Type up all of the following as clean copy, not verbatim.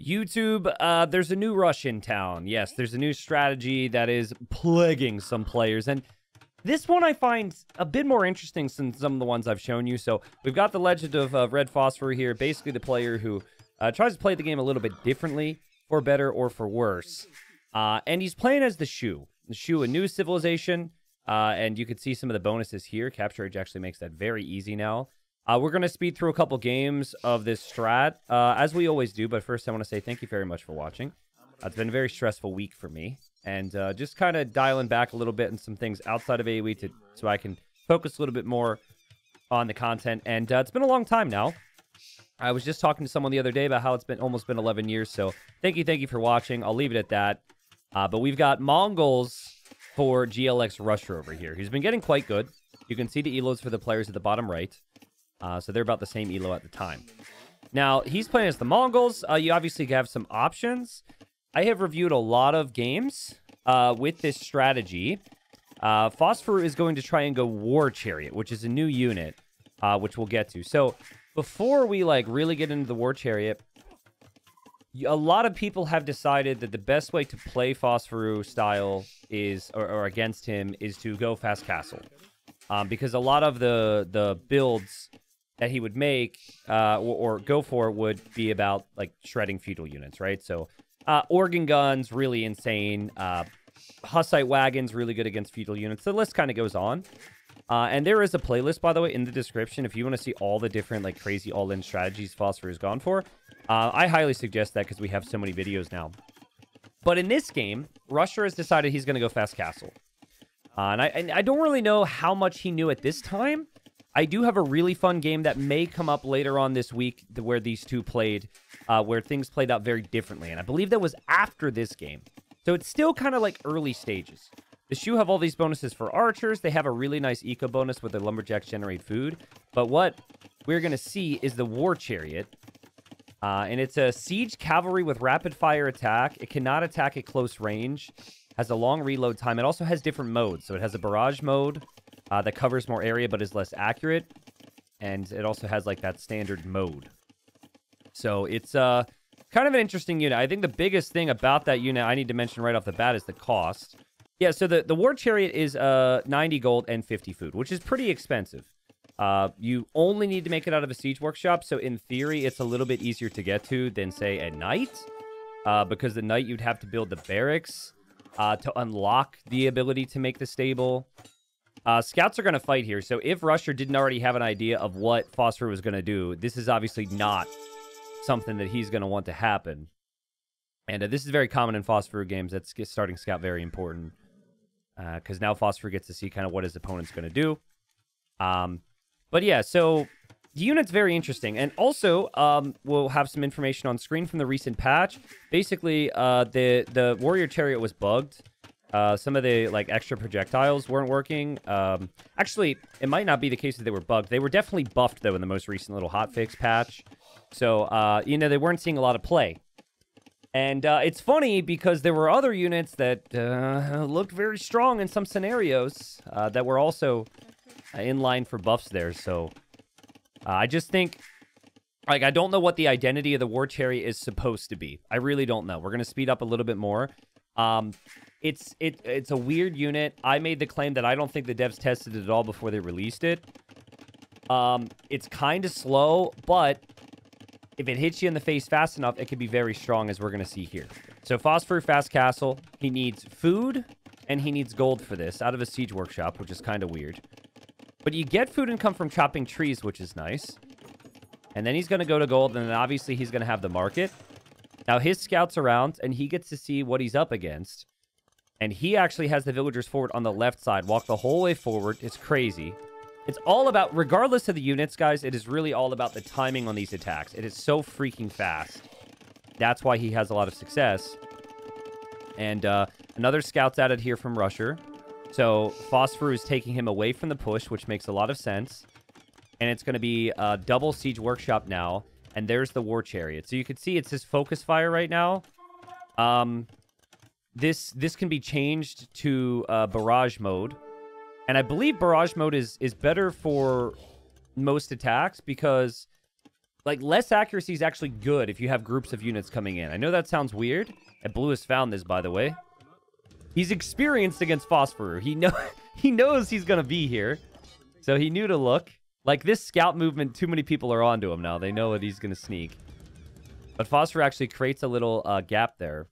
YouTube, there's a new rush in town. Yes, there's a new strategy that is plaguing some players. And this one I find a bit more interesting than some of the ones I've shown you. So we've got the legend of Red Phosphoru here. Basically the player who tries to play the game a little bit differently, for better or for worse. And he's playing as the Shu. The Shu, a new civilization. And you can see some of the bonuses here. Capture Age actually makes that very easy now. We're going to speed through a couple games of this strat, as we always do. But first, I want to say thank you very much for watching. It's been a very stressful week for me. And just kind of dialing back a little bit and some things outside of AoE so I can focus a little bit more on the content. And it's been a long time now. I was just talking to someone the other day about how it's been almost been 11 years. So thank you for watching. I'll leave it at that. But we've got Mongols for GLX Rusher over here. He's been getting quite good. You can see the elos for the players at the bottom right. So they're about the same elo at the time. Now, he's playing as the Mongols. You obviously have some options. I have reviewed a lot of games with this strategy. Phosphoru is going to try and go War Chariot, which is a new unit, which we'll get to. So before we really get into the War Chariot, a lot of people have decided that the best way to play Phosphoru style is, or against him, is to go Fast Castle. Because a lot of the builds that he would make or go for would be about shredding feudal units, right? So organ guns, really insane. Hussite wagons, really good against feudal units. The list kind of goes on. And there is a playlist, by the way, in the description if you want to see all the different crazy all-in strategies Phosphoru has gone for. I highly suggest that because we have so many videos now. But in this game, Rusher has decided he's going to go Fast Castle. And I don't really know how much he knew at this time. I do have a really fun game that may come up later on this week where these two played, where things played out very differently. And I believe that was after this game. So it's still kind of early stages. The Shu have all these bonuses for archers. They have a really nice eco bonus where the lumberjacks generate food. But what we're going to see is the War Chariot. And it's a siege cavalry with rapid fire attack. It cannot attack at close range. Has a long reload time. It also has different modes. So it has a barrage mode that covers more area but is less accurate. And it also has that standard mode. So it's kind of an interesting unit. I think the biggest thing about that unit I need to mention right off the bat is the cost. Yeah, so the War Chariot is 90 gold and 50 food, which is pretty expensive. You only need to make it out of a siege workshop. So in theory, it's a little bit easier to get to than, say, a knight. Because the knight, you'd have to build the barracks to unlock the ability to make the stable. Scouts are going to fight here. So if Rusher didn't already have an idea of what Phosphoru was going to do, this is obviously not something that he's going to want to happen. And this is very common in Phosphoru games. That's starting scout very important. Because now Phosphoru gets to see kind of what his opponent's going to do. But yeah, so the unit's very interesting. And also, we'll have some information on screen from the recent patch. Basically, the Warrior Chariot was bugged. Some of the extra projectiles weren't working. Actually, it might not be the case that they were bugged. They were definitely buffed, though, in the most recent little hotfix patch. So, they weren't seeing a lot of play. And it's funny because there were other units that looked very strong in some scenarios that were also in line for buffs there. So I just think, I don't know what the identity of the War Chariot is supposed to be. I really don't know. We're going to speed up a little bit more. It's a weird unit. I made the claim that I don't think the devs tested it at all before they released it. It's kind of slow, but if it hits you in the face fast enough, it can be very strong, as we're going to see here. So Phosphoru Fast Castle, he needs food, and he needs gold for this, out of a siege workshop, which is kind of weird. But you get food income from chopping trees, which is nice. And then he's going to go to gold, and then obviously he's going to have the market. Now his scout's around, and he gets to see what he's up against. And he actually has the villagers forward on the left side, walk the whole way forward. It's crazy. It's all about, regardless of the units, guys, it is really all about the timing on these attacks. It is so freaking fast. That's why he has a lot of success. And another scout's added here from Rusher. So Phosphoru is taking him away from the push, which makes a lot of sense. And it's going to be a double siege workshop now. And there's the War Chariot. So you can see it's his focus fire right now. This can be changed to barrage mode. And I believe barrage mode is better for most attacks because like, less accuracy is actually good if you have groups of units coming in. I know that sounds weird. And Blue has found this, by the way. He's experienced against Phosphoru. He knows he's going to be here. So he knew to look. Like, this scout movement, too many people are onto him now. They know that he's going to sneak. But Phosphoru actually creates a little gap there.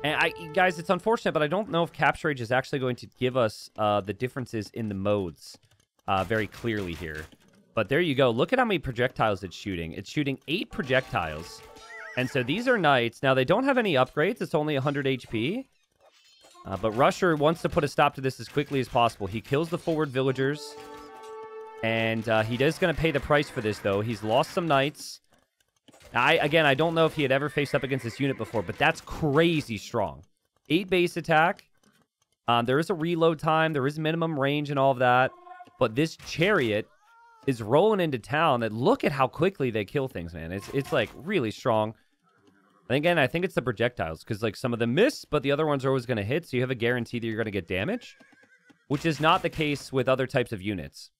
And guys, it's unfortunate, but I don't know if Capture Age is actually going to give us the differences in the modes very clearly here. But there you go. Look at how many projectiles it's shooting. It's shooting 8 projectiles. And so these are knights. Now, they don't have any upgrades. It's only 100 HP. But Rusher wants to put a stop to this as quickly as possible. He kills the forward villagers. And he is going to pay the price for this, though. He's lost some knights. Again, I don't know if he had ever faced up against this unit before, but that's crazy strong. 8 base attack. There is a reload time. There is minimum range and all of that. But this chariot is rolling into town. And look at how quickly they kill things, man. It's like really strong. And again, I think it's the projectiles because like some of them miss, but the other ones are always going to hit. So you have a guarantee that you're going to get damage, which is not the case with other types of units.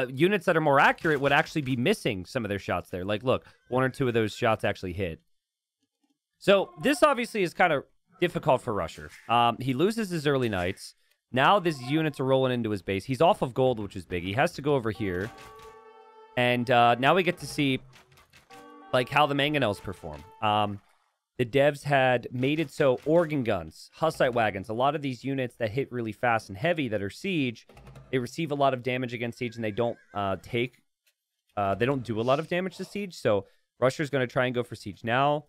Units that are more accurate would actually be missing some of their shots there. Like, look, 1 or 2 of those shots actually hit. So this obviously is kind of difficult for Rusher. He loses his early knights. Now these units are rolling into his base. He's off of gold, which is big. He has to go over here. And now we get to see like how the mangonels perform. The devs had made it so organ guns, Hussite wagons, a lot of these units that hit really fast and heavy that are siege, they receive a lot of damage against siege and they don't do a lot of damage to siege. So Rusher's going to try and go for siege now.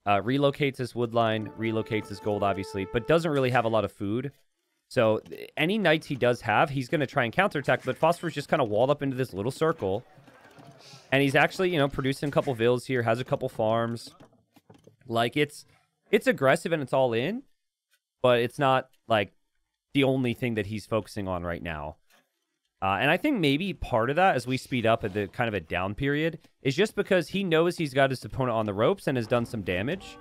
Relocates his wood line, relocates his gold, obviously, but doesn't really have a lot of food. So any knights he does have, he's going to try and counterattack, but Phosphorus just kind of walled up into this little circle. And he's actually, you know, producing a couple villas here, has a couple farms. Like, it's aggressive and it's all in, but it's not, like, the only thing that he's focusing on right now. And I think maybe part of that, as we speed up at the kind of a down period, is just because he knows he's got his opponent on the ropes and has done some damage.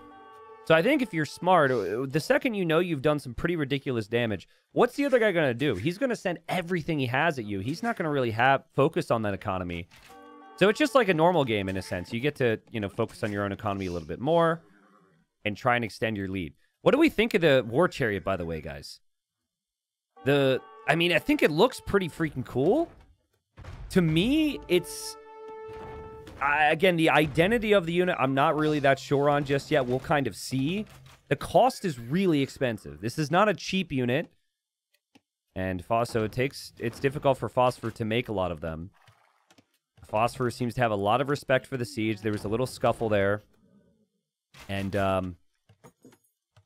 So I think if you're smart, the second you know you've done some pretty ridiculous damage, what's the other guy going to do? He's going to send everything he has at you. He's not going to really focus on that economy. So it's just like a normal game in a sense. You get to, you know, focus on your own economy a little bit more and try and extend your lead. What do we think of the War Chariot, by the way, guys? I mean, I think it looks pretty freaking cool. To me, it's... again, the identity of the unit, I'm not really that sure on just yet. We'll kind of see. The cost is really expensive. This is not a cheap unit. And so it's difficult for Phosphor to make a lot of them. Phosphor seems to have a lot of respect for the siege. There was a little scuffle there. And,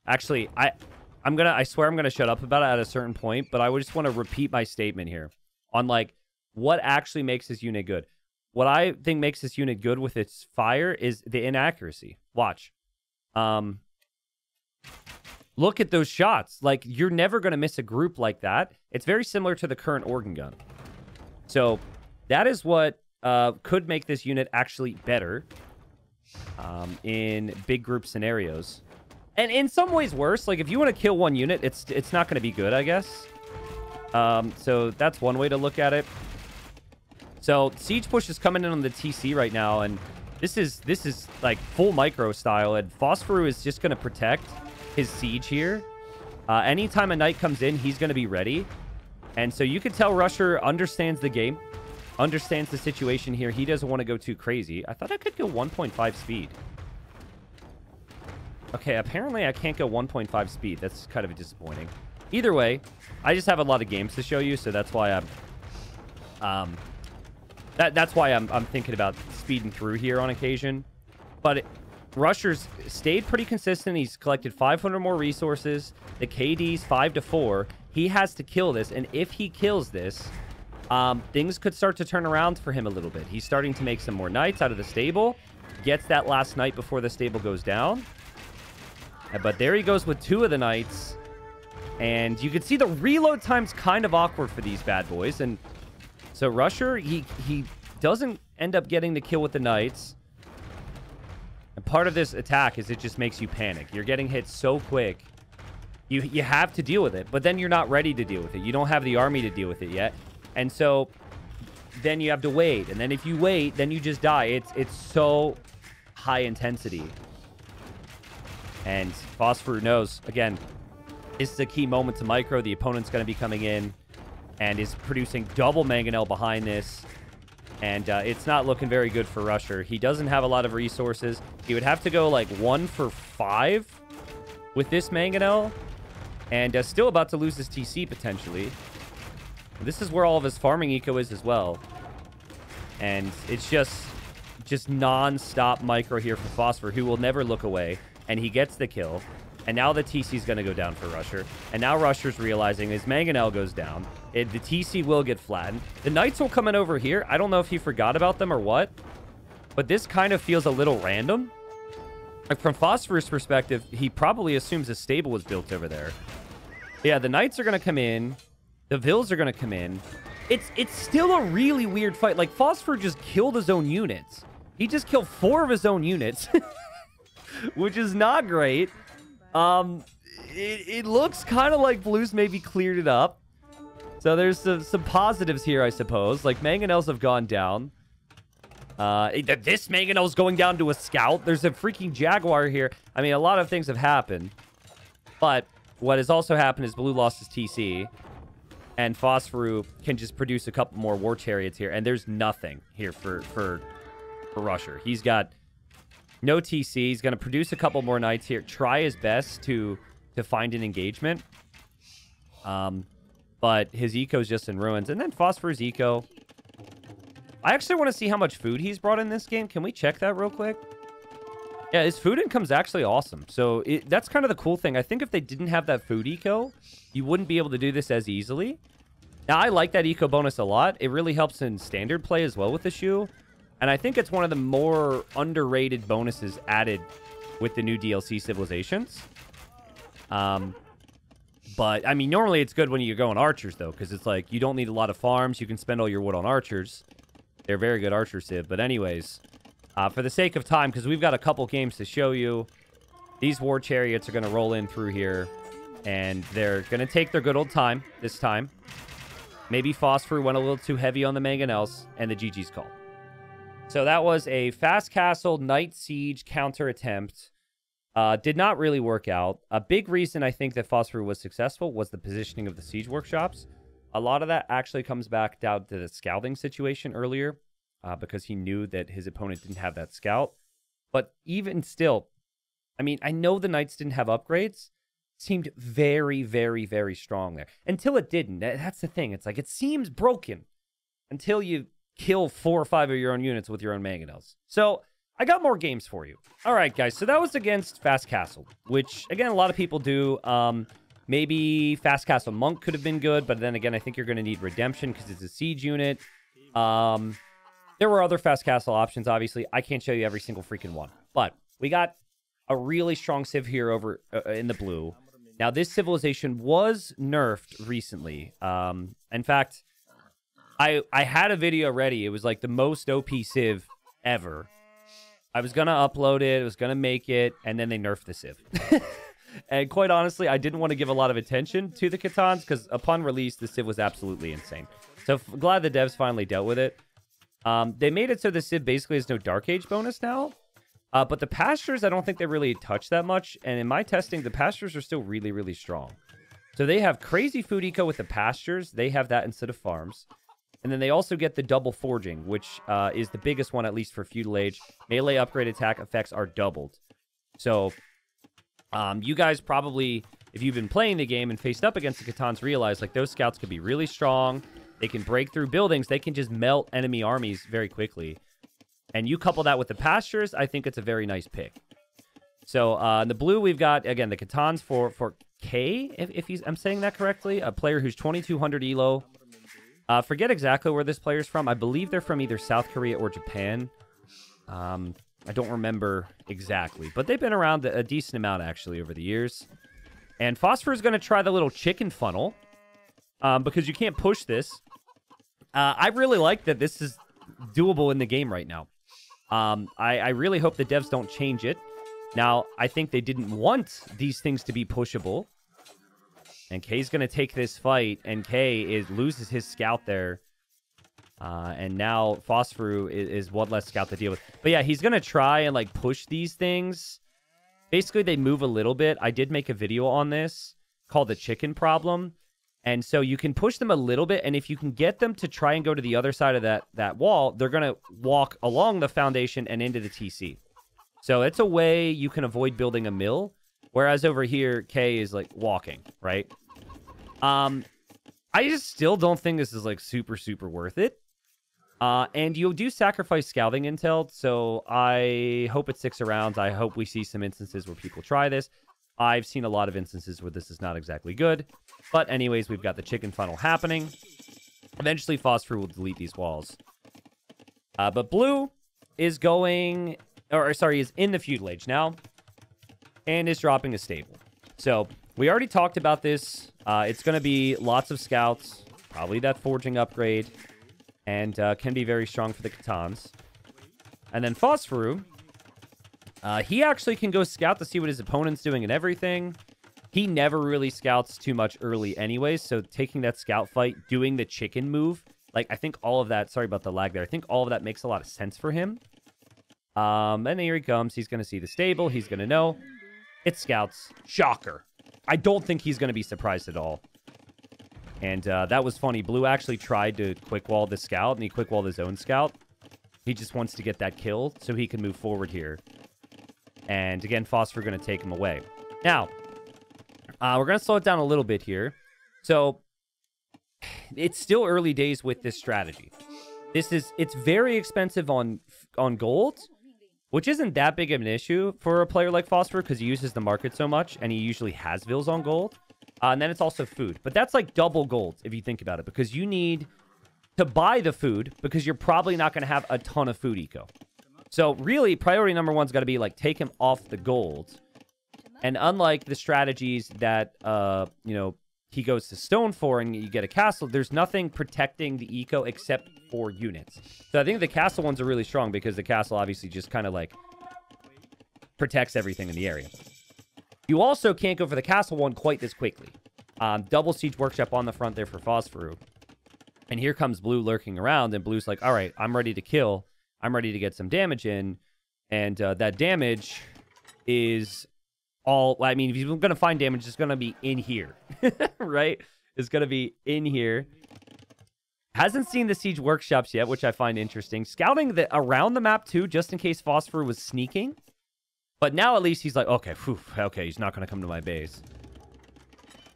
actually, I swear I'm gonna shut up about it at a certain point, but I would just want to repeat my statement here on, like, what actually makes this unit good. What I think makes this unit good with its fire is the inaccuracy. Watch. Look at those shots. Like, you're never gonna miss a group like that. It's very similar to the current organ gun. So, that is what could make this unit actually better in big group scenarios. And in some ways worse. Like, if you want to kill one unit, it's not going to be good, I guess. So that's one way to look at it. So Siege Push is coming in on the TC right now, and this is like full micro style, and Phosphoru is just going to protect his siege here. Anytime a knight comes in, he's going to be ready. And so you can tell Rusher understands the game, understands the situation here. He doesn't want to go too crazy. I thought I could go 1.5 speed. Okay, apparently I can't go 1.5 speed. That's kind of disappointing. Either way, I just have a lot of games to show you, so that's why I'm that's why I'm thinking about speeding through here on occasion. But Rusher's stayed pretty consistent. He's collected 500 more resources. The KD's 5 to 4. He has to kill this, and if he kills this, things could start to turn around for him a little bit. He's starting to make some more knights out of the stable. Gets that last knight before the stable goes down. But there he goes with 2 of the knights. And you can see the reload time's kind of awkward for these bad boys. And so Rusher, he doesn't end up getting the kill with the knights. And part of this attack is it just makes you panic. You're getting hit so quick. You have to deal with it. But then you're not ready to deal with it. You don't have the army to deal with it yet. And so then you have to wait. And then if you wait, then you just die. It's so high intensity. And Phosphoru knows, again, this is a key moment to micro. The opponent's going to be coming in and is producing double mangonel behind this. And it's not looking very good for Rusher. He doesn't have a lot of resources. He would have to go like 1 for 5 with this mangonel. And still about to lose his TC potentially. This is where all of his farming eco is as well. And it's just non-stop micro here for Phosphoru, who will never look away. And he gets the kill. And now the TC is going to go down for Rusher. And now Rusher's realizing his mangonel goes down. The TC will get flattened. The Knights will come in over here. I don't know if he forgot about them or what. But this kind of feels a little random. Like from Phosphoru's perspective, he probably assumes a stable was built over there. Yeah, the Knights are going to come in. The Vils are going to come in. It's still a really weird fight. Like, Phosphoru just killed his own units. He just killed 4 of his own units. Which is not great. It looks kind of like Blues maybe cleared it up. So there's some positives here, I suppose. Like, mangonels have gone down. This mangonel's going down to a scout. There's a freaking jaguar here. I mean, a lot of things have happened. But what has also happened is Blue lost his TC. And Phosphoru can just produce a couple more war chariots here. And there's nothing here for Rusher. He's got no TC. He's going to produce a couple more knights here. Try his best to find an engagement. But his eco is just in ruins. And then Phosphoru's eco. I actually want to see how much food he's brought in this game. Can we check that real quick? Yeah, his food income's actually awesome. So that's kind of the cool thing. I think if they didn't have that food eco, you wouldn't be able to do this as easily. Now, I like that eco bonus a lot. It really helps in standard play as well with the shoe. And I think it's one of the more underrated bonuses added with the new DLC Civilizations. But, I mean, normally it's good when you go on archers, though, because it's like you don't need a lot of farms. You can spend all your wood on archers. They're very good archer civ. But anyways, for the sake of time, because we've got a couple games to show you, these war chariots are going to roll in through here. And they're going to take their good old time this time. Maybe Phosphoru went a little too heavy on the mangonels, and the GG's call. So that was a fast castle night siege counter attempt. Did not really work out. A big reason I think that Phosphoru was successful was the positioning of the siege workshops. A lot of that actually comes back down to the scouting situation earlier, because he knew that his opponent didn't have that scout. But even still, I mean, I know the knights didn't have upgrades. Seemed very, very, very strong there. Until it didn't. That's the thing. It's like, it seems broken until you kill 4 or 5 of your own units with your own mangonels. So, I got more games for you. All right, guys. So, that was against Fast Castle, which, again, a lot of people do. Maybe Fast Castle Monk could have been good, but then again, I think you're going to need Redemption because it's a siege unit. There were other Fast Castle options, obviously. I can't show you every single freaking one. But we got a really strong civ here over in the blue. Now, this civilization was nerfed recently. In fact, I had a video ready. It was like the most OP civ ever. I was going to upload it. I was going to make it. And then they nerfed the civ. And quite honestly, I didn't want to give a lot of attention to the Catans because upon release, the civ was absolutely insane. So glad the devs finally dealt with it. They made it so the civ basically has no Dark Age bonus now. But the pastures, I don't think they really touch that much. And in my testing, the pastures are still really, really strong. So they have crazy food eco with the pastures. They have that instead of farms. And then they also get the double forging, which is the biggest one, at least for feudal age. Melee upgrade attack effects are doubled. So you guys probably, if you've been playing the game and faced up against the Catans, realize like those scouts could be really strong. They can break through buildings. They can just melt enemy armies very quickly. And you couple that with the pastures, I think it's a very nice pick. So, in the blue, we've got, again, the Catans for K, if I'm saying that correctly. A player who's 2200 elo. Forget exactly where this player's from. I believe they're from either South Korea or Japan. I don't remember exactly. But they've been around a decent amount, actually, over the years. And Phosphoru is going to try the little chicken funnel. Because you can't push this. I really like that this is doable in the game right now. I really hope the devs don't change it. Now, I think they didn't want these things to be pushable. And Kay's going to take this fight, and Kay loses his scout there. And now Phosphoru is one less scout to deal with. But yeah, he's going to try and like push these things. Basically, they move a little bit. I did make a video on this called the chicken problem. And so you can push them a little bit. And if you can get them to try and go to the other side of that wall, they're going to walk along the foundation and into the TC. So it's a way you can avoid building a mill. Whereas over here, K is like walking, right? I just still don't think this is like super, super worth it. And you do sacrifice scouting intel, so I hope it sticks around. I hope we see some instances where people try this. I've seen a lot of instances where this is not exactly good. But anyways, we've got the chicken funnel happening. Eventually, Phosphoru will delete these walls. But Blue is going... is in the feudal age now. And is dropping a stable. So, we already talked about this. It's going to be lots of scouts. Probably that forging upgrade. And can be very strong for the Catans. And then Phosphoru, he actually can go scout to see what his opponent's doing and everything. He never really scouts too much early anyways, so taking that scout fight, doing the chicken move, like, I think all of that, sorry about the lag there, I think all of that makes a lot of sense for him. And here he comes. He's going to see the stable. He's going to know. It scouts. Shocker. I don't think he's going to be surprised at all. And that was funny. Blue actually tried to quick wall the scout, and he quick walled his own scout. He just wants to get that kill so he can move forward here. And again, Phosphoru going to take him away. Now, we're going to slow it down a little bit here. So, it's still early days with this strategy. It's very expensive on gold, which isn't that big of an issue for a player like Phosphoru because he uses the market so much, and he usually has vills on gold. And then it's also food. But that's like double gold, if you think about it, because you need to buy the food because you're probably not going to have a ton of food eco. So really, priority number one's got to be, like, take him off the gold. And unlike the strategies that, he goes to stone for and you get a castle, there's nothing protecting the eco except for units. So I think the castle ones are really strong because the castle obviously just kind of, like, protects everything in the area. You also can't go for the castle one quite this quickly. Double siege workshop on the front there for Phosphoru. And here comes Blue lurking around, and Blue's like, all right, I'm ready to kill. I'm ready to get some damage in. And that damage is all... I mean, if you're going to find damage, it's going to be in here. Right? It's going to be in here. Hasn't seen the siege workshops yet, which I find interesting. Scouting around the map, too, just in case Phosphoru was sneaking. But now at least he's like, okay, okay, he's not going to come to my base.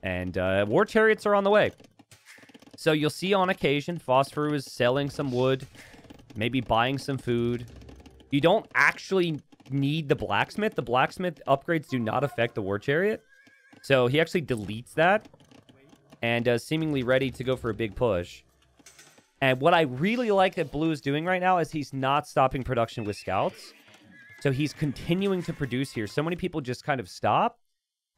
And war chariots are on the way. So you'll see on occasion, Phosphoru is selling some wood, maybe buying some food. You don't actually need the blacksmith. The blacksmith upgrades do not affect the war chariot. So he actually deletes that and seemingly ready to go for a big push. And what I really like that Blue is doing right now is he's not stopping production with scouts. So he's continuing to produce here. So many people just kind of stop.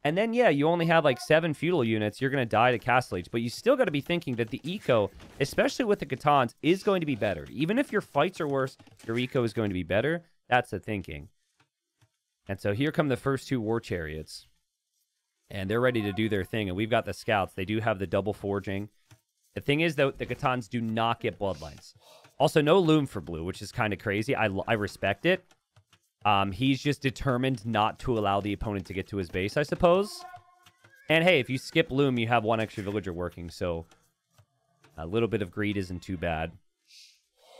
And then, yeah, you only have like 7 feudal units. You're going to die to Castle Age. But you still got to be thinking that the eco, especially with the Catans, is going to be better. Even if your fights are worse, your eco is going to be better. That's the thinking. And so here come the first 2 war chariots. And they're ready to do their thing. And we've got the scouts. They do have the double forging. The thing is, though, the Catans do not get bloodlines. Also, no loom for Blue, which is kind of crazy. I respect it. He's just determined not to allow the opponent to get to his base, I suppose. And hey, if you skip loom, you have 1 extra villager working, so a little bit of greed isn't too bad.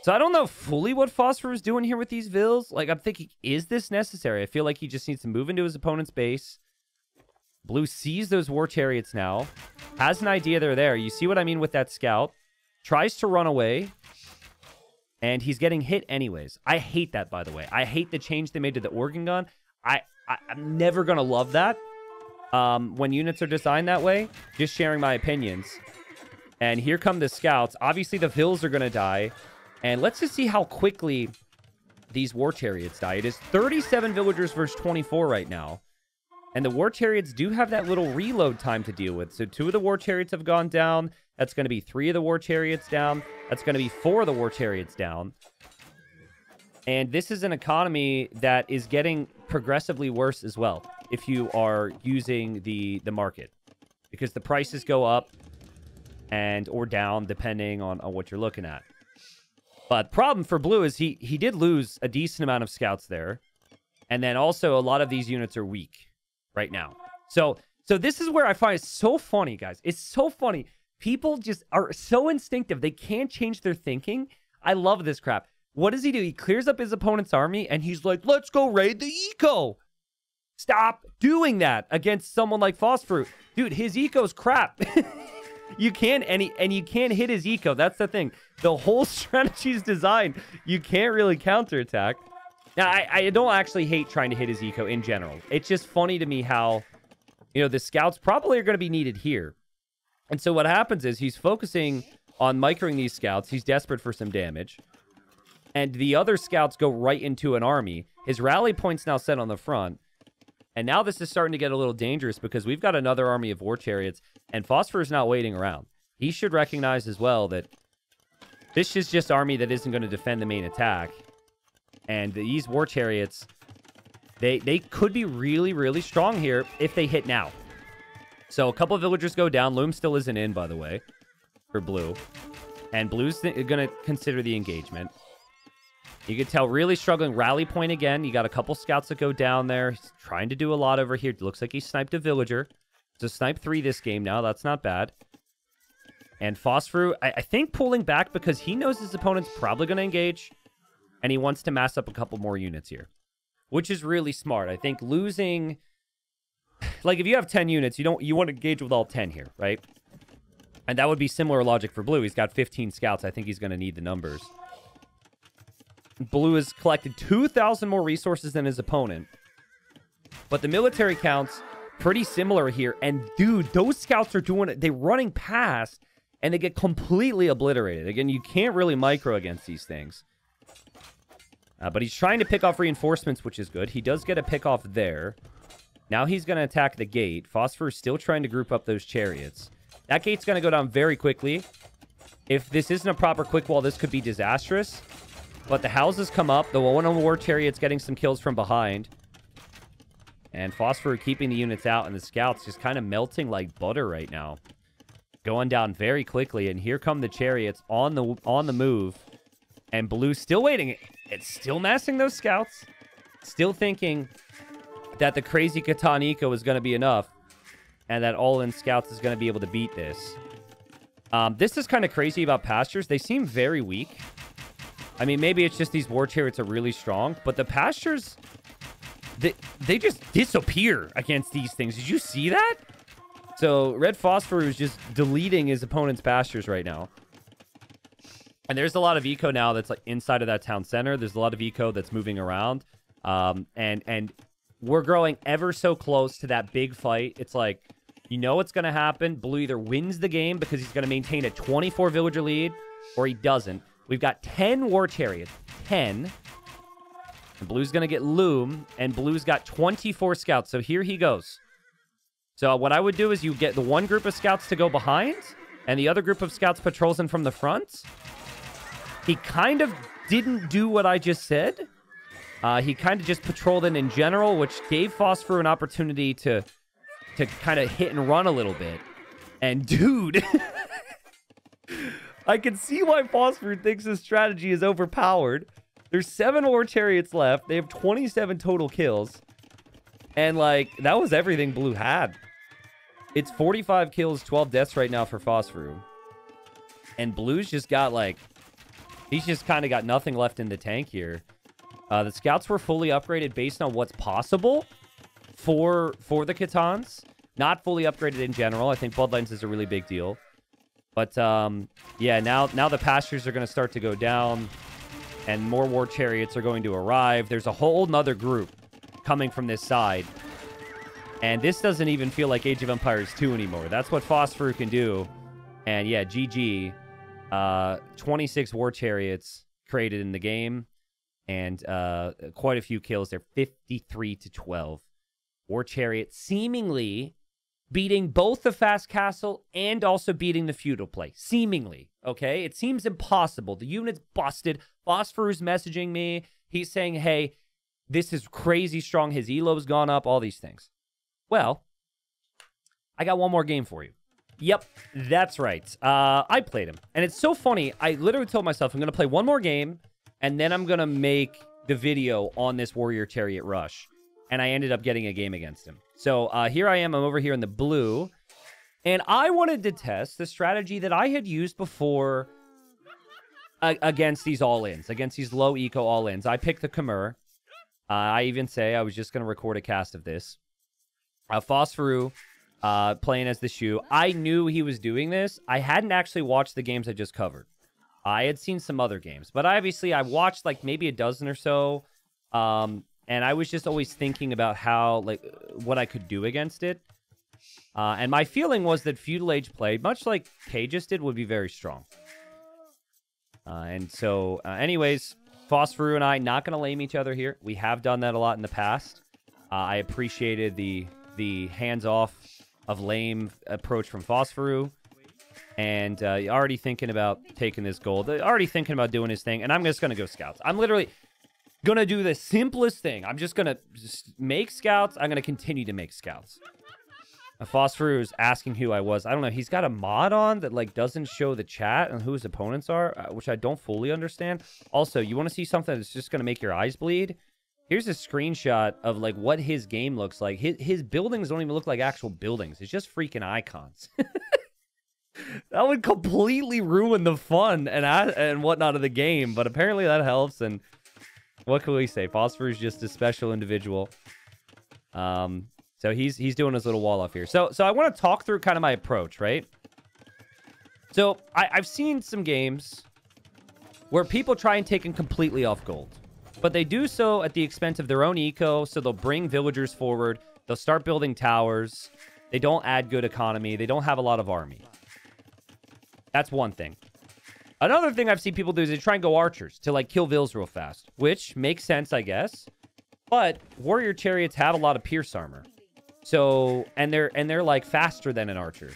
So I don't know fully what Phosphoru is doing here with these vills. Like, I'm thinking, is this necessary? I feel like he just needs to move into his opponent's base. Blue sees those war chariots now. Has an idea they're there. You see what I mean with that scout. Tries to run away. And he's getting hit anyways. I hate that, by the way. I hate the change they made to the organ gun. I'm never going to love that when units are designed that way. Just sharing my opinions. And here come the scouts. Obviously, the vills are going to die. And let's just see how quickly these war chariots die. It is 37 villagers versus 24 right now. And the war chariots do have that little reload time to deal with. So 2 of the war chariots have gone down. That's going to be 3 of the war chariots down. That's going to be 4 of the war chariots down. And this is an economy that is getting progressively worse as well if you are using the market. Because the prices go up and or down depending on what you're looking at. But problem for Blue is he did lose a decent amount of scouts there. And then also a lot of these units are weak right now. So this is where I find it so funny, guys. It's so funny. People just are so instinctive. They can't change their thinking. I love this crap. What does he do? He clears up his opponent's army, and he's like, let's go raid the eco. Stop doing that against someone like Phosphoru. Dude, his eco's crap. You can't, and you can't hit his eco. That's the thing. The whole strategy is designed. You can't really counterattack. Now, I don't actually hate trying to hit his eco in general. It's just funny to me how, you know, the scouts probably are going to be needed here. And so what happens is he's focusing on microing these scouts. He's desperate for some damage. And the other scouts go right into an army. His rally point's now set on the front. And now this is starting to get a little dangerous because we've got another army of war chariots. And Phosphoru's not waiting around. He should recognize as well that this is just army that isn't going to defend the main attack. And these war chariots, they could be really, really strong here if they hit now. So a couple of villagers go down. Loom still isn't in, by the way, for Blue. And Blue's going to consider the engagement. You can tell really struggling. Rally point again. You got a couple scouts that go down there. He's trying to do a lot over here. Looks like he sniped a villager. So snipe 3 this game now. That's not bad. And Phosphoru, I think pulling back because he knows his opponent's probably going to engage. And he wants to mass up a couple more units here, which is really smart. I think losing, like if you have 10 units, you want to engage with all 10 here, right? And that would be similar logic for Blue. He's got 15 scouts. I think he's going to need the numbers. Blue has collected 2,000 more resources than his opponent. But the military count's pretty similar here. And dude, those scouts are doing it. They're running past and they get completely obliterated. Again, you can't really micro against these things. But he's trying to pick off reinforcements, which is good. He does get a pick off there. Now he's going to attack the gate. Phosphoru's still trying to group up those chariots. That gate's going to go down very quickly. If this isn't a proper quick wall, this could be disastrous. But the houses come up. The one on the war chariot's getting some kills from behind. And Phosphoru keeping the units out, and the scouts just kind of melting like butter right now. Going down very quickly, and here come the chariots on the move. And Blue still waiting. It's still massing those scouts. Still thinking that the crazy Catan eco is going to be enough. And that all-in scouts is going to be able to beat this. This is kind of crazy about pastures. They seem very weak. I mean, maybe it's just these war chariots are really strong. But the pastures, they just disappear against these things. Did you see that? So Red Phosphoru is just deleting his opponent's pastures right now. And there's a lot of eco now that's like inside of that town center. There's a lot of eco that's moving around. And we're growing ever so close to that big fight. It's like, you know what's going to happen. Blue either wins the game because he's going to maintain a 24 villager lead, or he doesn't. We've got 10 war chariots. 10. And Blue's going to get Loom, and Blue's got 24 scouts. So here he goes. So what I would do is you get the one group of scouts to go behind, and the other group of scouts patrols in from the front. He kind of didn't do what I just said. He kind of just patrolled in general, which gave Phosphoru an opportunity to kind of hit and run a little bit. And dude, I can see why Phosphoru thinks this strategy is overpowered. There's 7 war chariots left. They have 27 total kills. And like, that was everything Blue had. It's 45 kills, 12 deaths right now for Phosphoru. And Blue's just got like, he's just kind of got nothing left in the tank here. The scouts were fully upgraded based on what's possible for the Catans. Not fully upgraded in general. I think Bloodlines is a really big deal. But yeah, now the pastures are going to start to go down. And more war chariots are going to arrive. There's a whole nother group coming from this side. And this doesn't even feel like Age of Empires 2 anymore. That's what Phosphoru can do. And yeah, GG. 26 war chariots created in the game. And quite a few kills there. 53-12. War Chariot seemingly beating both the fast castle and also beating the feudal play. Seemingly, okay? It seems impossible. The unit's busted. Phosphoru's messaging me. He's saying, hey, this is crazy strong. His elo's gone up. All these things. Well, I got one more game for you. Yep, that's right. I played him. And it's so funny. I literally told myself I'm going to play one more game, and then I'm going to make the video on this Warrior Chariot rush. And I ended up getting a game against him. So here I am. I'm over here in the blue. And I wanted to test the strategy that I had used before against these all-ins, against these low eco all-ins. I picked the Khmer. I even say I was just going to record a cast of this. Phosphoru playing as the Shu. I knew he was doing this. I hadn't actually watched the games I just covered. I had seen some other games. But obviously, I watched like maybe a dozen or so. And I was just always thinking about how, like, what I could do against it. And my feeling was that Feudal Age play, much like Kay just did, would be very strong. And so, anyways, Phosphoru and I not going to lame each other here. We have done that a lot in the past. I appreciated the hands-off of lame approach from Phosphoru. And already thinking about taking this gold. Already thinking about doing his thing. And I'm just going to go scouts. I'm literally going to do the simplest thing. I'm just going to make scouts. I'm going to continue to make scouts. Phosphoru is asking who I was. I don't know. He's got a mod on that like doesn't show the chat and who his opponents are, which I don't fully understand. Also, you want to see something that's just going to make your eyes bleed? Here's a screenshot of like what his game looks like. His buildings don't even look like actual buildings. It's just freaking icons. That would completely ruin the fun and whatnot of the game, but apparently that helps. And what can we say? Phosphoru is just a special individual. So he's doing his little wall off here. So I want to talk through kind of my approach, right? So I've seen some games where people try and take him completely off gold. But they do so at the expense of their own eco, so they'll bring villagers forward. They'll start building towers. They don't add good economy. They don't have a lot of army. That's one thing. Another thing I've seen people do is they try and go archers to, like, kill vills real fast, which makes sense, I guess. But warrior chariots have a lot of pierce armor. So, and they're like faster than an archer.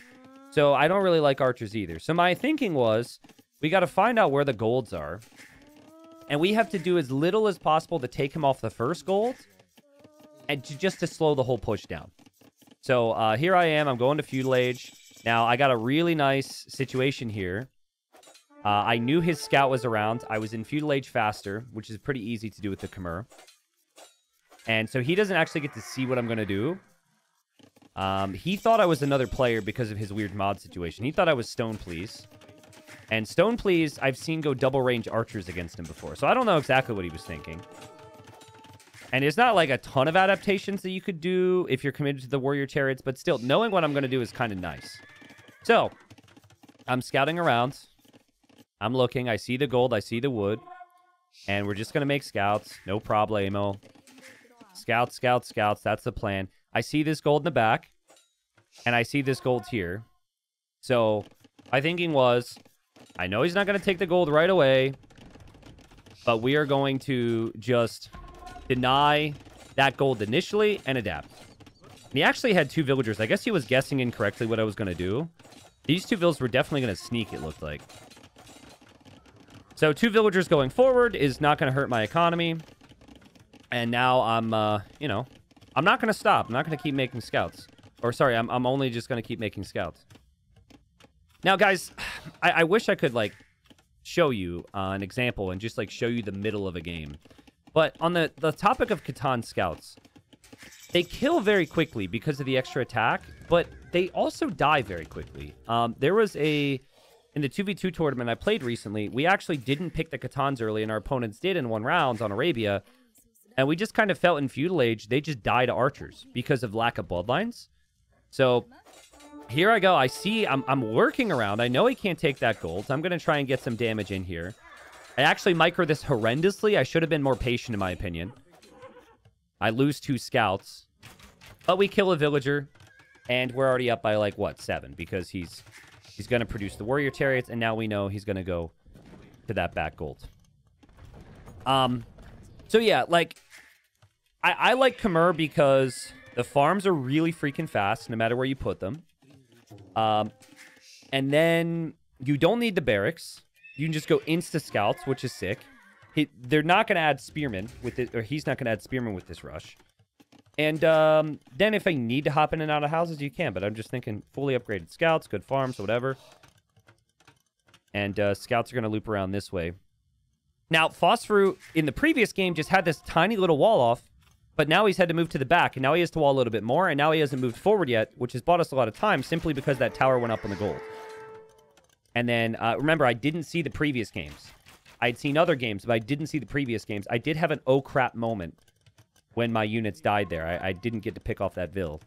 So I don't really like archers either. So my thinking was, we got to find out where the golds are. And we have to do as little as possible to take him off the first gold. And just to slow the whole push down. So here I am. I'm going to Feudal Age. Now, I got a really nice situation here. I knew his scout was around. I was in Feudal Age faster, which is pretty easy to do with the Khmer. And so he doesn't actually get to see what I'm going to do. He thought I was another player because of his weird mod situation. He thought I was Stone Please. And Stone Please, I've seen go double range archers against him before. So I don't know exactly what he was thinking. And there's not like a ton of adaptations that you could do if you're committed to the warrior chariots. But still, knowing what I'm going to do is kind of nice. So, I'm scouting around. I'm looking. I see the gold. I see the wood. And we're just going to make scouts. No problemo. Scouts, scouts, scouts. That's the plan. I see this gold in the back. And I see this gold here. So, my thinking was, I know he's not going to take the gold right away. But we are going to just deny that gold initially and adapt. And he actually had two villagers. I guess he was guessing incorrectly what I was going to do. These two villas were definitely going to sneak, it looked like. So, two villagers going forward is not going to hurt my economy. And now I'm, you know, I'm not going to stop. I'm not going to keep making scouts. Or, sorry, I'm only just going to keep making scouts. Now, guys, I wish I could, like, show you an example and just, like, show you the middle of a game. But on the topic of Catan scouts, they kill very quickly because of the extra attack, but they also die very quickly. There was in the 2v2 tournament I played recently, we actually didn't pick the Catans early, and our opponents did in one round on Arabia. And we just kind of felt in Feudal Age, they just die to archers because of lack of bloodlines. So here I go. I see I'm working around. I know he can't take that gold. So I'm going to try and get some damage in here. I actually micro this horrendously. I should have been more patient, in my opinion. I lose 2 scouts. But we kill a villager. And we're already up by, like, what, 7? Because he's going to produce the warrior chariots. And now we know he's going to go to that back gold. So, yeah, like, I like Khmer because the farms are really freaking fast, no matter where you put them. And then you don't need the barracks. You can just go insta-scouts, which is sick. They're not going to add spearmen with it, or he's not going to add spearmen with this rush. And then if I need to hop in and out of houses, you can. But I'm just thinking fully upgraded scouts, good farms, whatever. And scouts are going to loop around this way. Now, Phosphoru, in the previous game, just had this tiny little wall off. But now he's had to move to the back. And now he has to wall a little bit more. And now he hasn't moved forward yet, which has bought us a lot of time simply because that tower went up on the gold. And then, remember, I didn't see the previous games. I'd seen other games, but I didn't see the previous games. I did have an oh crap moment when my units died there. I didn't get to pick off that vill.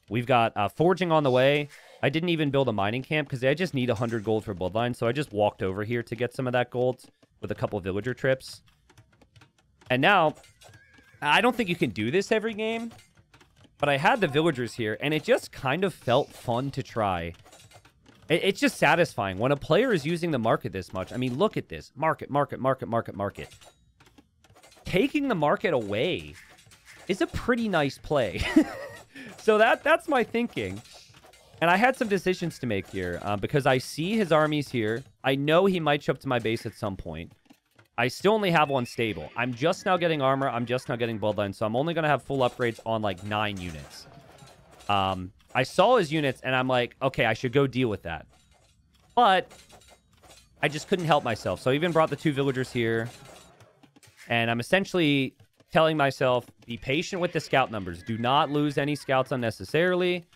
We've got forging on the way. I didn't even build a mining camp because I just need 100 gold for bloodline. So I just walked over here to get some of that gold with a couple villager trips. And now, I don't think you can do this every game, but I had the villagers here, and it just kind of felt fun to try. It's just satisfying when a player is using the market this much. I mean, look at this. Market, market, market, market, market. Taking the market away is a pretty nice play. So that's my thinking. And I had some decisions to make here because I see his armies here. I know he might show up to my base at some point. I still only have one stable. I'm just now getting armor. I'm just now getting bloodline. So I'm only going to have full upgrades on like 9 units. I saw his units, and I'm like, okay, I should go deal with that. But I just couldn't help myself. So I even brought the 2 villagers here. And I'm essentially telling myself, be patient with the scout numbers. Do not lose any scouts unnecessarily.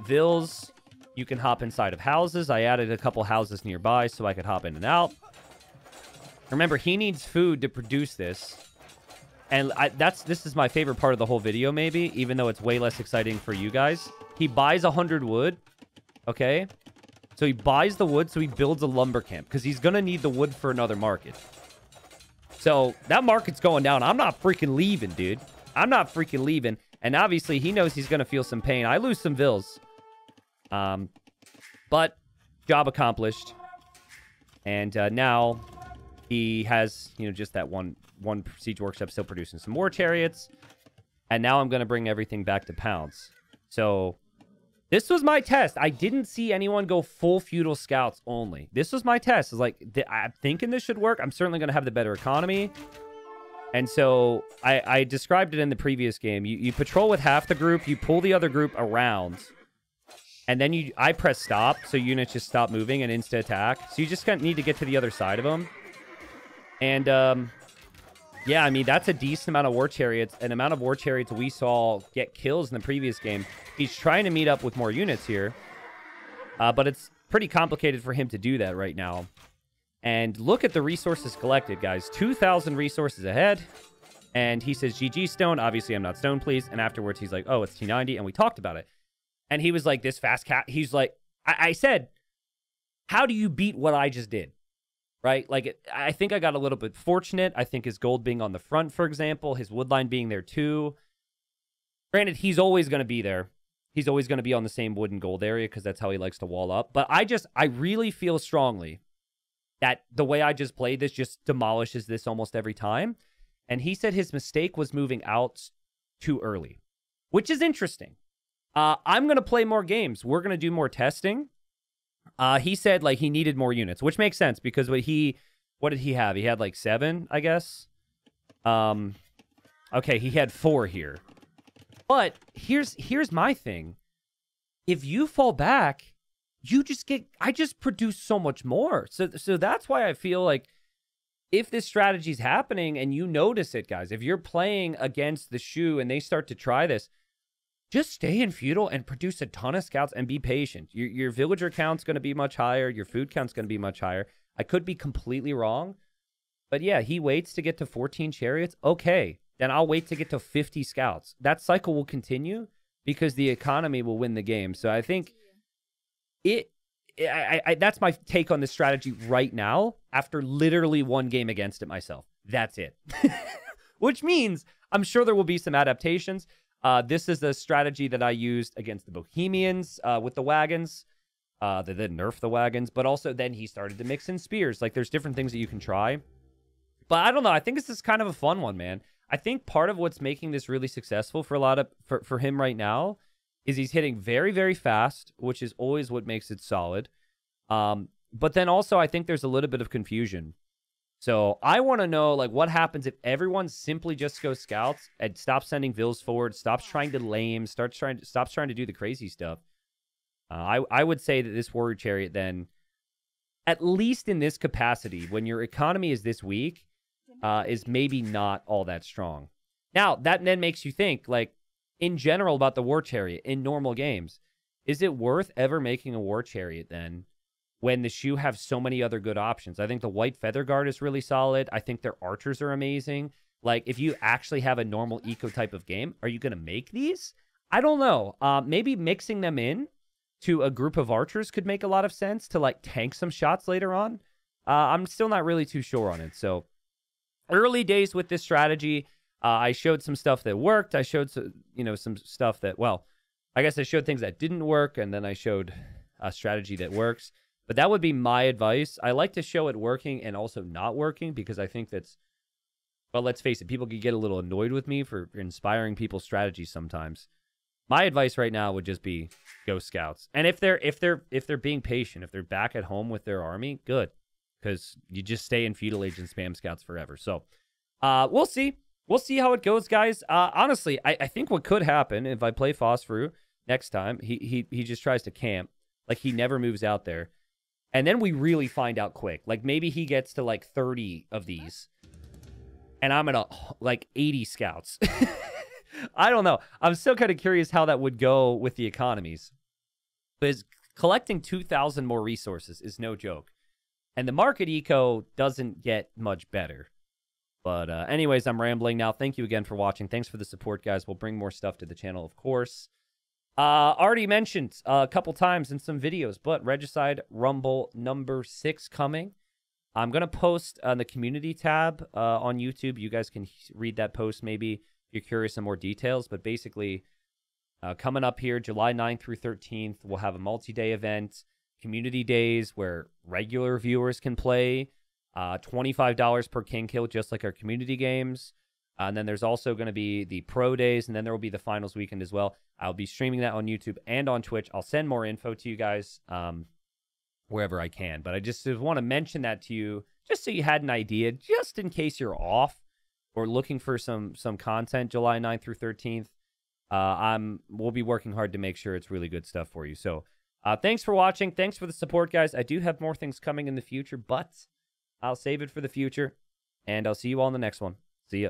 Vills, you can hop inside of houses. I added a couple houses nearby so I could hop in and out. Remember, he needs food to produce this. And this is my favorite part of the whole video, maybe, even though it's way less exciting for you guys. He buys 100 wood, okay? So he buys the wood, so he builds a lumber camp, because he's going to need the wood for another market. So that market's going down. I'm not freaking leaving, dude. I'm not freaking leaving. And obviously, he knows he's going to feel some pain. I lose some vills. But job accomplished. And now he has, you know, just that one siege workshop still producing some war chariots. And now I'm going to bring everything back to pounds. So this was my test. I didn't see anyone go full feudal scouts only. This was my test. It's like, I'm thinking this should work. I'm certainly going to have the better economy. And so I described it in the previous game. You patrol with half the group. You pull the other group around. And then I press stop. So units just stop moving and insta attack. So you just need to get to the other side of them. And yeah, I mean, that's a decent amount of war chariots. An amount of war chariots we saw get kills in the previous game. He's trying to meet up with more units here. But it's pretty complicated for him to do that right now. And look at the resources collected, guys. 2,000 resources ahead. And he says, GG stone. Obviously, I'm not stone, please. And afterwards, he's like, oh, it's T90. And we talked about it. And he was like, this fast cat. He's like, I said, how do you beat what I just did? Right? Like, I think I got a little bit fortunate. I think his gold being on the front, for example, his wood line being there too. Granted, he's always going to be there. He's always going to be on the same wood and gold area because that's how he likes to wall up. But I really feel strongly that the way I just played this just demolishes this almost every time. And he said his mistake was moving out too early, which is interesting. I'm going to play more games. We're going to do more testing. He said, like, he needed more units, which makes sense because what did he have? He had, like, 7, I guess. Okay, he had 4 here. But here's my thing. If you fall back, I just produce so much more. So that's why I feel like if this strategy is happening and you notice it, guys, if you're playing against the Shu and they start to try this, just stay in feudal and produce a ton of scouts and be patient. Your villager count's going to be much higher. Your food count's going to be much higher. I could be completely wrong. But yeah, he waits to get to 14 chariots. Okay, then I'll wait to get to 50 scouts. That cycle will continue because the economy will win the game. So I think that's my take on this strategy right now after literally one game against it myself. That's it. Which means I'm sure there will be some adaptations. This is a strategy that I used against the Bohemians with the wagons. They then nerfed the wagons, but also then he started to mix in spears. Like, there's different things that you can try. But I don't know. I think this is kind of a fun one, man. I think part of what's making this really successful for him right now is he's hitting very, very fast, which is always what makes it solid. But then also I think there's a little bit of confusion. So I want to know, like, what happens if everyone simply just goes scouts and stops sending vills forward, stops trying to lame, stops trying to do the crazy stuff. I would say that this Warrior Chariot then, at least in this capacity, when your economy is this weak, is maybe not all that strong. Now, that then makes you think, like, in general about the War Chariot in normal games. Is it worth ever making a War Chariot then when the Shu have so many other good options? I think the White Feather Guard is really solid. I think their archers are amazing. Like, if you actually have a normal eco type of game, are you going to make these? I don't know. Maybe mixing them in to a group of archers could make a lot of sense to, like, tank some shots later on. I'm still not really too sure on it. So, early days with this strategy. I showed some stuff that worked. I showed some stuff that, well, I guess I showed things that didn't work, and then I showed a strategy that works. But that would be my advice. I like to show it working and also not working because I think that's, well, let's face it, people could get a little annoyed with me for inspiring people's strategies sometimes. My advice right now would just be go scouts. And if they're being patient, if they're back at home with their army, good, because you just stay in feudal age and spam scouts forever. So we'll see. We'll see how it goes, guys. Honestly, I think what could happen if I play Phosphoru next time, he just tries to camp. Like, he never moves out there. And then we really find out quick. Like, maybe he gets to, like, 30 of these. And I'm at, like, 80 scouts. I don't know. I'm still kind of curious how that would go with the economies. Because collecting 2,000 more resources is no joke. And the market eco doesn't get much better. But anyways, I'm rambling now. Thank you again for watching. Thanks for the support, guys. We'll bring more stuff to the channel, of course. Already mentioned a couple times in some videos, but Regicide Rumble number 6 coming. I'm going to post on the community tab on YouTube. You guys can read that post maybe if you're curious in more details. But basically, coming up here, July 9th through 13th, we'll have a multi-day event, community days where regular viewers can play. $25 per king kill, just like our community games. And then there's also going to be the pro days, and then there will be the finals weekend as well. I'll be streaming that on YouTube and on Twitch. I'll send more info to you guys wherever I can. But I just want to mention that to you, just so you had an idea, just in case you're off or looking for some content July 9th through 13th. We'll be working hard to make sure it's really good stuff for you. So thanks for watching. Thanks for the support, guys. I do have more things coming in the future, but I'll save it for the future, and I'll see you all in the next one. See ya.